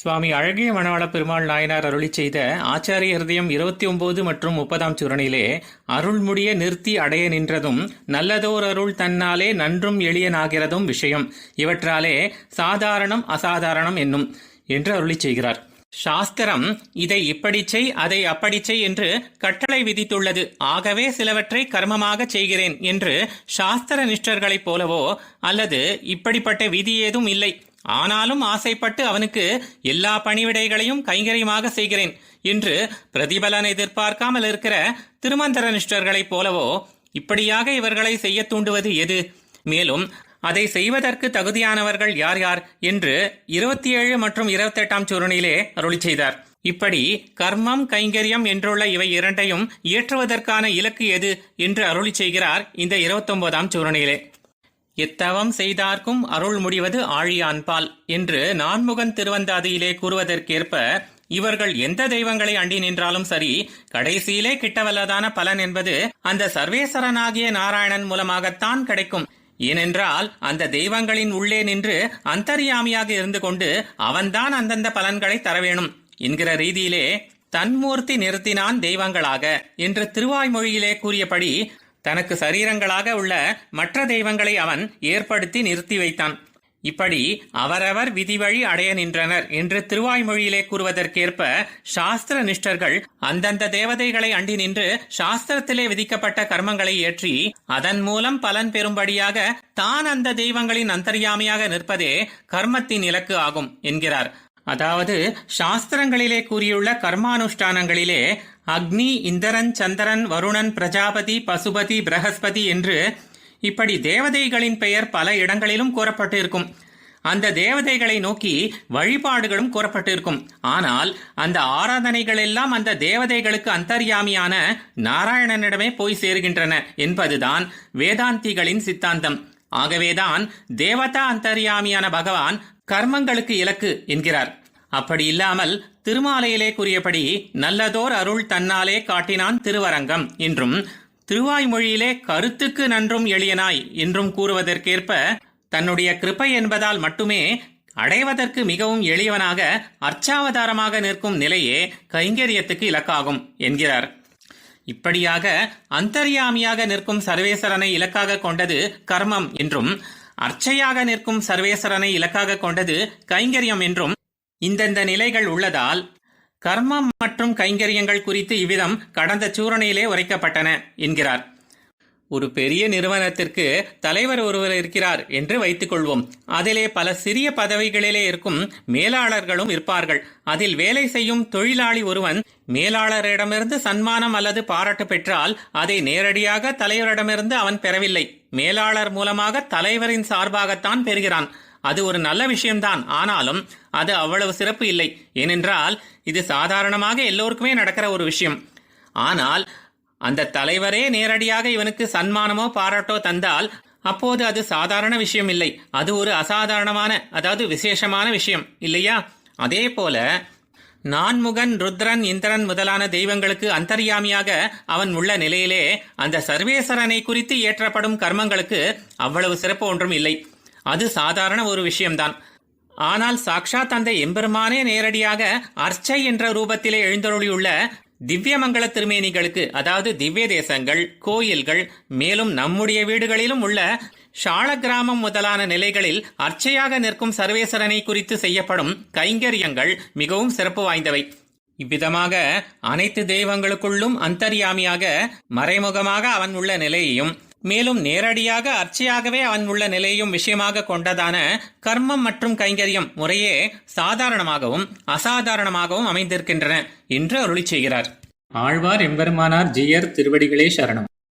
சுவாமி அழகிய மணவாள பெருமாள் நாயனார் அருளி செய்த ஆச்சாரிய ஹிருதயம் 29 மற்றும் 30 சூரனிலே அருள்முடிய நிறுத்தி அடைய நின்றதும் நல்லதோர் அருள் தன்னாலே நன்றும் எளியனாகிறதும் விஷயம் இவற்றாலே சாதாரணம் அசாதாரணம் என்னும் என்று அருளி செய்கிறார். சாஸ்திரம் இதை இப்படி செய் அதை அப்படி செய் என்று கட்டளை விதித்துள்ளது. ஆகவே சிலவற்றை கர்மமாக செய்கிறேன் என்று சாஸ்திர நிஷ்டர்களைப் போலவோ அல்லது இப்படிப்பட்ட விதி ஏதும் இல்லை, ஆனாலும் ஆசைப்பட்டு அவனுக்கு எல்லா பணிவிடைகளையும் கைங்கரியமாக செய்கிறேன் என்று பிரதிபலனை எதிர்பார்க்காமல் இருக்கிற திருமந்திர நிஷ்டர்களைப் போலவோ இப்படியாக இவர்களை செய்ய தூண்டுவது எது? மேலும் அதை செய்வதற்கு தகுதியானவர்கள் யார் யார் என்று 27 மற்றும் 28 சூரனிலே அருளி செய்தார். இப்படி கர்மம் கைங்கரியம் என்றுள்ள இவை இரண்டையும் இயற்றுவதற்கான இலக்கு எது என்று அருளி செய்கிறார் இந்த 29 சூரனிலே. எத்தவம் செய்தார்க்கும் அருள் முடிவது ஆழியான்பால் என்று நான்முகன் திருவந்தாதியிலே கூறுவதற்கேற்ப இவர்கள் எந்த தெய்வங்களை அண்டி நின்றாலும் சரி, கடைசியிலே கிட்டவல்லதான பலன் என்பது அந்த சர்வேஸ்வரனாகிய நாராயணன் மூலமாகத்தான் கிடைக்கும். ஏனென்றால் அந்த தெய்வங்களின் உள்ளே நின்று அந்தர்யாமியாக இருந்து கொண்டு அவன்தான் அந்தந்த பலன்களை தர வேணும் என்கிற ரீதியிலே தன்மூர்த்தி நிறுத்தினான் தெய்வங்களாக என்று திருவாய்மொழியிலே கூறியபடி தனக்கு சரீரங்களாக உள்ள மற்ற தெய்வங்களை அவன் ஏற்படுத்தி நிறுத்தி வைத்தான். இப்படி அவரவர் விதி வழி அடைய நின்றனர் என்று திருவாய்மொழியிலே கூறுவதற்கேற்ப சாஸ்திர நிஷ்டர்கள் அந்தந்த தேவதைகளை அண்டி நின்று சாஸ்திரத்திலே விதிக்கப்பட்ட கர்மங்களை ஏற்றி அதன் மூலம் பலன் பெறும்படியாக தான் அந்த தெய்வங்களின் அந்தர்யாமியாக நிற்பதே கர்மத்தின் இலக்கு ஆகும் என்கிறார். அதாவது சாஸ்திரங்களிலே கூறியுள்ள கர்மானுஷ்டானங்களிலே அக்னி, இந்திரன், சந்திரன், வருணன், பிரஜாபதி, பசுபதி, பிரகஸ்பதி என்று இப்படி தேவதைகளின் பெயர் பல இடங்களிலும் கூறப்பட்டு இருக்கும். அந்த தேவதைகளை நோக்கி வழிபாடுகளும் கூறப்பட்டு இருக்கும். ஆனால் அந்த ஆராதனைகள் எல்லாம் அந்த தேவதைகளுக்கு அந்தர்யாமியான நாராயணனிடமே போய் சேருகின்றன என்பதுதான் வேதாந்திகளின் சித்தாந்தம். ஆகவேதான் தேவதா அந்தர்யாமியான பகவான் கர்மங்களுக்கு இலக்கு என்கிறார். அப்படி இல்லாமல் திருமாலையிலே கூறியபடி நல்லதோர் அருள் தன்னாலே காட்டினான் திருவரங்கம் என்றும் திருவாய்மொழியிலே கருத்துக்கு நன்றும் எளியனாய் என்றும் கூறுவதற்கேற்ப தன்னுடைய கிருபை என்பதால் மட்டுமே அடைவதற்கு மிகவும் எளியவனாக அர்ச்சாவதாரமாக நிற்கும் நிலையே கைங்கரியத்துக்கு இலக்காகும் என்கிறார். இப்படியாக அந்தர்யாமியாக நிற்கும் சர்வேஸ்வரனை இலக்காக கொண்டது கர்மம் என்றும் அர்ச்சையாக நிற்கும் சர்வேஸ்வரனை இலக்காக கொண்டது கைங்கரியம் என்றும் இந்தந்த நிலைகள் உள்ளதால் கர்மம் மற்றும் கைங்கரியங்கள் குறித்து இவ்விதம் கடந்த சூரணையிலே உரைக்கப்பட்டன என்கிறார். ஒரு பெரிய நிறுவனத்திற்கு தலைவர் ஒருவர் இருக்கிறார் என்று வைத்துக் கொள்வோம். அதிலே பல சிறிய பதவிகளிலே இருக்கும் மேலாளர்களும் இருப்பார்கள். அதில் வேலை செய்யும் தொழிலாளி ஒருவன் மேலாளரிடமிருந்து சன்மானம் அல்லது பாராட்டு பெற்றால் அதை நேரடியாக தலைவரிடமிருந்து அவன் பெறவில்லை, மேலாளர் மூலமாக தலைவரின் சார்பாகத்தான் பெறுகிறான். அது ஒரு நல்ல விஷயம்தான், ஆனாலும் அது அவ்வளவு சிறப்பு இல்லை. ஏனென்றால் இது சாதாரணமாக எல்லோருக்குமே நடக்கிற ஒரு விஷயம். ஆனால் அந்த தலைவரே நேரடியாக இவனுக்கு சன்மானமோ பாராட்டோ தந்தால் அப்போது அது சாதாரண விஷயம் இல்லை, அது ஒரு அசாதாரணமான அதாவது விசேஷமான விஷயம் இல்லையா? அதே போல நான்முகன், ருத்ரன், இந்திரன் முதலான தெய்வங்களுக்கு அந்தர்யாமியாக அவன் உள்ள நிலையிலே அந்த சர்வேஸ்வரனை குறித்து ஏற்றப்படும் கர்மங்களுக்கு அவ்வளவு சிறப்பு ஒன்றும் இல்லை, அது சாதாரண ஒரு விஷயம்தான். ஆனால் சாக்ஷாத் அந்த எம்பெருமானே நேரடியாக அர்ச்சை என்ற ரூபத்திலே எழுந்தருளியுள்ள திவ்யமங்கல திருமேனிகளுக்கு, அதாவது திவ்ய தேசங்கள், கோயில்கள், மேலும் நம்முடைய வீடுகளிலும் உள்ள ஷாள கிராமம் முதலான நிலைகளில் அர்ச்சையாக நிற்கும் சர்வேஸ்வரனை குறித்து செய்யப்படும் கைங்கரியங்கள் மிகவும் சிறப்பு வாய்ந்தவை. இவ்விதமாக அனைத்து தெய்வங்களுக்குள்ளும் அந்தர்யாமியாக மறைமுகமாக அவன் உள்ள நிலையையும் மேலும் நேரடியாக அர்ச்சையாகவே அவன் உள்ள நிலையும் விஷயமாக கொண்டதான கர்மம் மற்றும் கைங்கரியம் முறையே சாதாரணமாகவும் அசாதாரணமாகவும் அமைந்திருக்கின்றன என்று அருளி செய்கிறார். ஆழ்வார் எம்பெருமானார் ஜீயர் திருவடிகளே சரணம்.